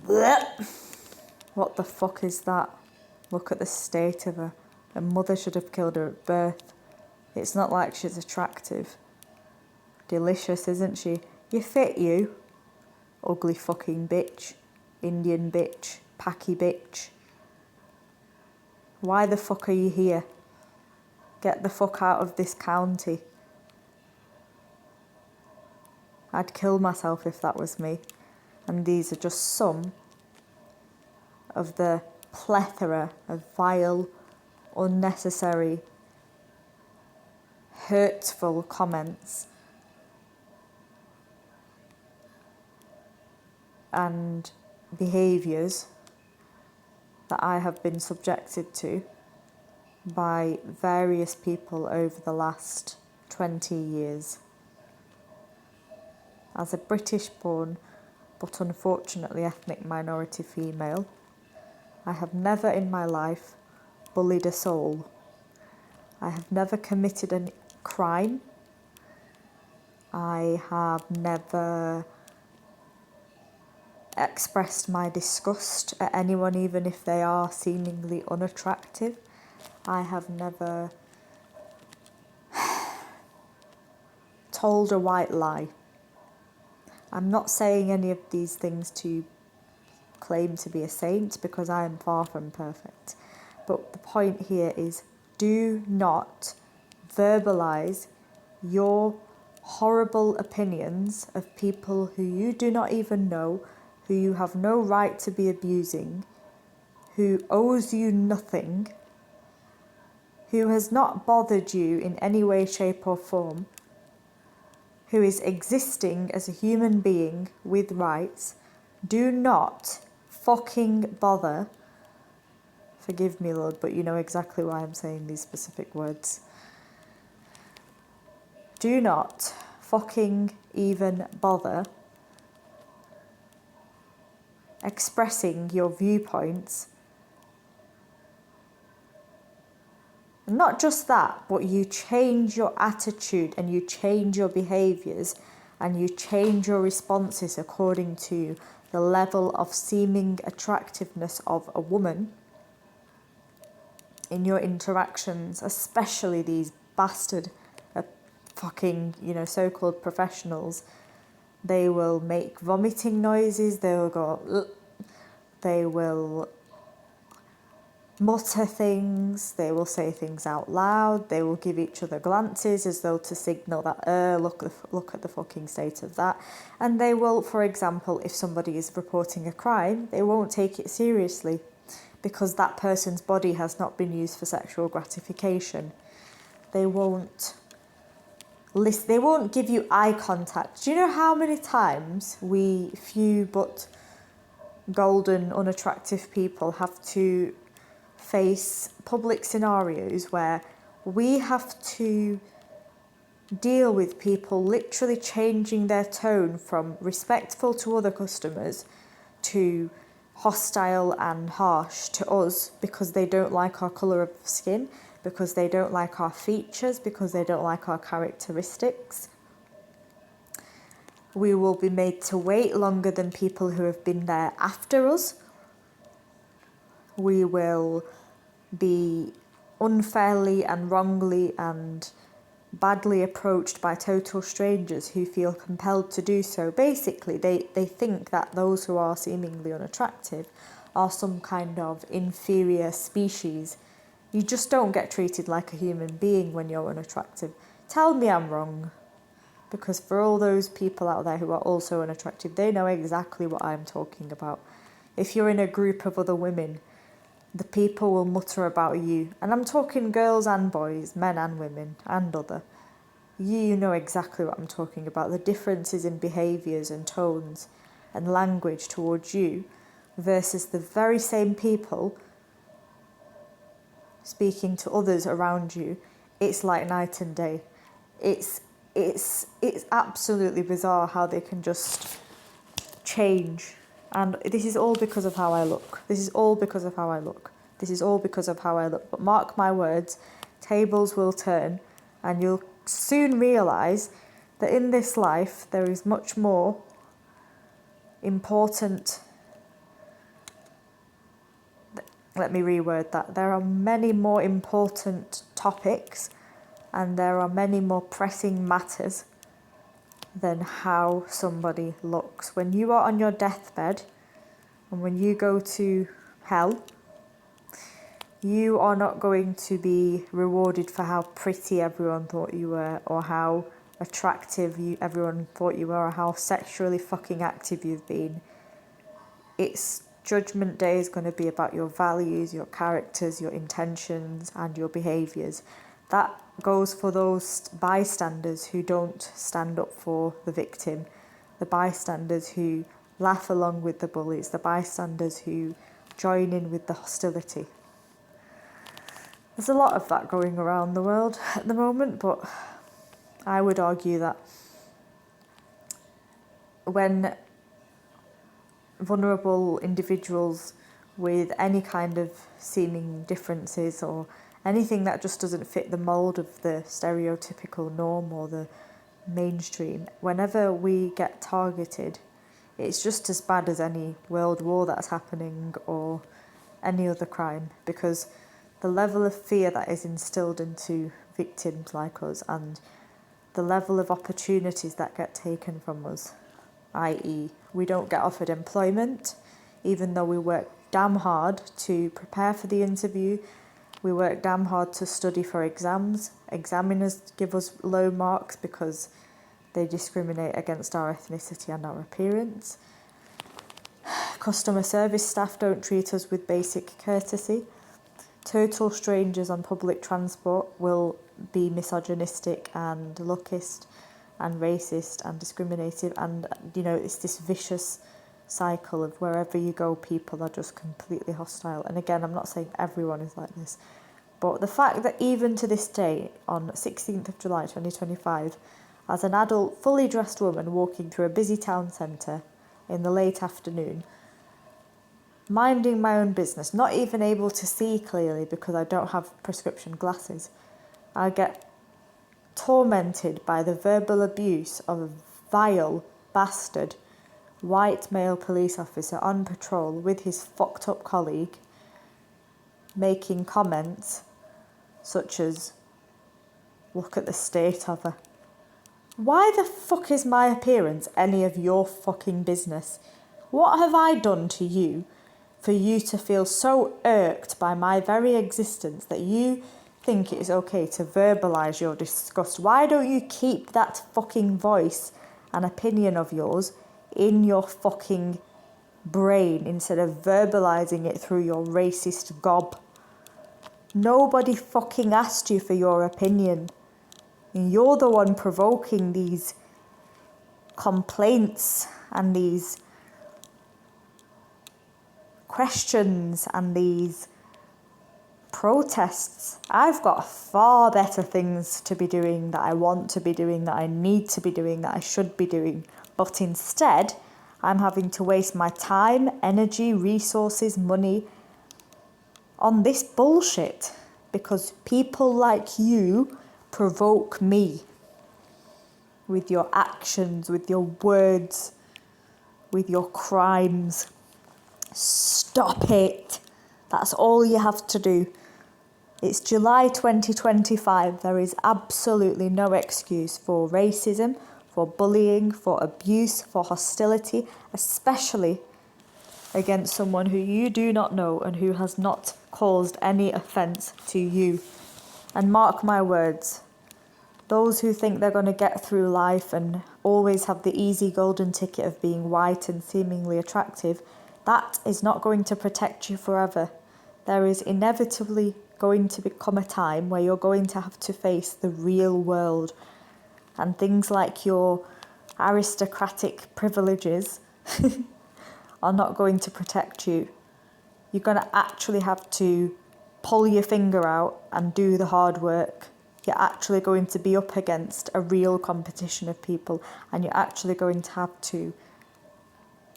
Blech. What the fuck is that? Look at the state of her. Her mother should have killed her at birth. It's not like she's attractive. Delicious, isn't she? You fit, you. Ugly fucking bitch. Indian bitch. Packy bitch. Why the fuck are you here? Get the fuck out of this county. I'd kill myself if that was me. And these are just some of the plethora of vile, unnecessary, hurtful comments and behaviours that I have been subjected to by various people over the last 20 years. As a British-born but unfortunately ethnic minority female, I have never in my life bullied a soul. I have never committed a crime. I have never expressed my disgust at anyone, even if they are seemingly unattractive. I have never told a white lie. I'm not saying any of these things to claim to be a saint, because I am far from perfect. But the point here is, do not verbalise your horrible opinions of people who you do not even know, who you have no right to be abusing, who owes you nothing, who has not bothered you in any way, shape or form, who is existing as a human being with rights. Do not fucking bother. Forgive me, Lord, but you know exactly why I'm saying these specific words. Do not fucking even bother expressing your viewpoints. And not just that, but you change your attitude and you change your behaviours and you change your responses according to the level of seeming attractiveness of a woman in your interactions, especially these bastard fucking, so-called professionals. They will make vomiting noises, they will go, ugh. They will mutter things, they will say things out loud, they will give each other glances as though to signal that, look at the fucking state of that. And they will, for example, if somebody is reporting a crime, they won't take it seriously because that person's body has not been used for sexual gratification. They won't give you eye contact. Do you know how many times we few but golden, unattractive people have to face public scenarios where we have to deal with people literally changing their tone from respectful to other customers to hostile and harsh to us because they don't like our colour of skin, because they don't like our features, because they don't like our characteristics. We will be made to wait longer than people who have been there after us. We will be unfairly and wrongly and badly approached by total strangers who feel compelled to do so. Basically, they think that those who are seemingly unattractive are some kind of inferior species. You just don't get treated like a human being when you're unattractive. Tell me I'm wrong. Because for all those people out there who are also unattractive, they know exactly what I'm talking about. If you're in a group of other women, the people will mutter about you. And I'm talking girls and boys, men and women, and other. You know exactly what I'm talking about. The differences in behaviours and tones and language towards you versus the very same people speaking to others around you. It's like night and day. It's absolutely bizarre how they can just change. And this is all because of how I look. This is all because of how I look. But mark my words, tables will turn and you'll soon realise that in this life there is much more important, let me reword that, there are many more important topics and there are many more pressing matters than how somebody looks. When you are on your deathbed and when you go to hell, you are not going to be rewarded for how pretty everyone thought you were, or how attractive everyone thought you were, or how sexually fucking active you've been. It's Judgment Day is going to be about your values, your characters, your intentions, and your behaviours. That goes for those bystanders who don't stand up for the victim, the bystanders who laugh along with the bullies, the bystanders who join in with the hostility. There's a lot of that going around the world at the moment, but I would argue that when vulnerable individuals with any kind of seeming differences or anything that just doesn't fit the mould of the stereotypical norm or the mainstream, whenever we get targeted, it's just as bad as any world war that's happening or any other crime, because the level of fear that is instilled into victims like us and the level of opportunities that get taken from us, i.e. we don't get offered employment, even though we work damn hard to prepare for the interview, we work damn hard to study for exams, examiners give us low marks because they discriminate against our ethnicity and our appearance, customer service staff don't treat us with basic courtesy, total strangers on public transport will be misogynistic and lookist and racist and discriminative, and it's this vicious cycle of wherever you go people are just completely hostile. And again, I'm not saying everyone is like this, but the fact that even to this day, on 16th of July 2025, as an adult fully dressed woman walking through a busy town centre in the late afternoon, minding my own business, not even able to see clearly because I don't have prescription glasses, I get tormented by the verbal abuse of a vile bastard white male police officer on patrol with his fucked up colleague, making comments such as, "Look at the state of her." Why the fuck is my appearance any of your fucking business? What have I done to you for you to feel so irked by my very existence that you think it is okay to verbalise your disgust? Why don't you keep that fucking voice and opinion of yours in your fucking brain instead of verbalising it through your racist gob? Nobody fucking asked you for your opinion. And you're the one provoking these complaints and these questions and these protests. I've got far better things to be doing, that I want to be doing, that I need to be doing, that I should be doing. But instead, I'm having to waste my time, energy, resources, money on this bullshit because people like you provoke me with your actions, with your words, with your crimes. Stop it. That's all you have to do. It's July 2025. There is absolutely no excuse for racism, for bullying, for abuse, for hostility, especially against someone who you do not know and who has not caused any offence to you. And mark my words, those who think they're going to get through life and always have the easy golden ticket of being white and seemingly attractive, that is not going to protect you forever. There is inevitably going to become a time where you're going to have to face the real world, and things like your aristocratic privileges are not going to protect you. You're going to actually have to pull your finger out and do the hard work. You're actually going to be up against a real competition of people, and you're actually going to have to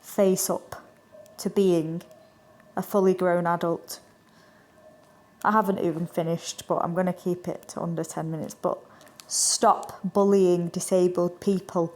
face up to being a fully grown adult. I haven't even finished, but I'm going to keep it to under 10 minutes. But stop bullying disabled people.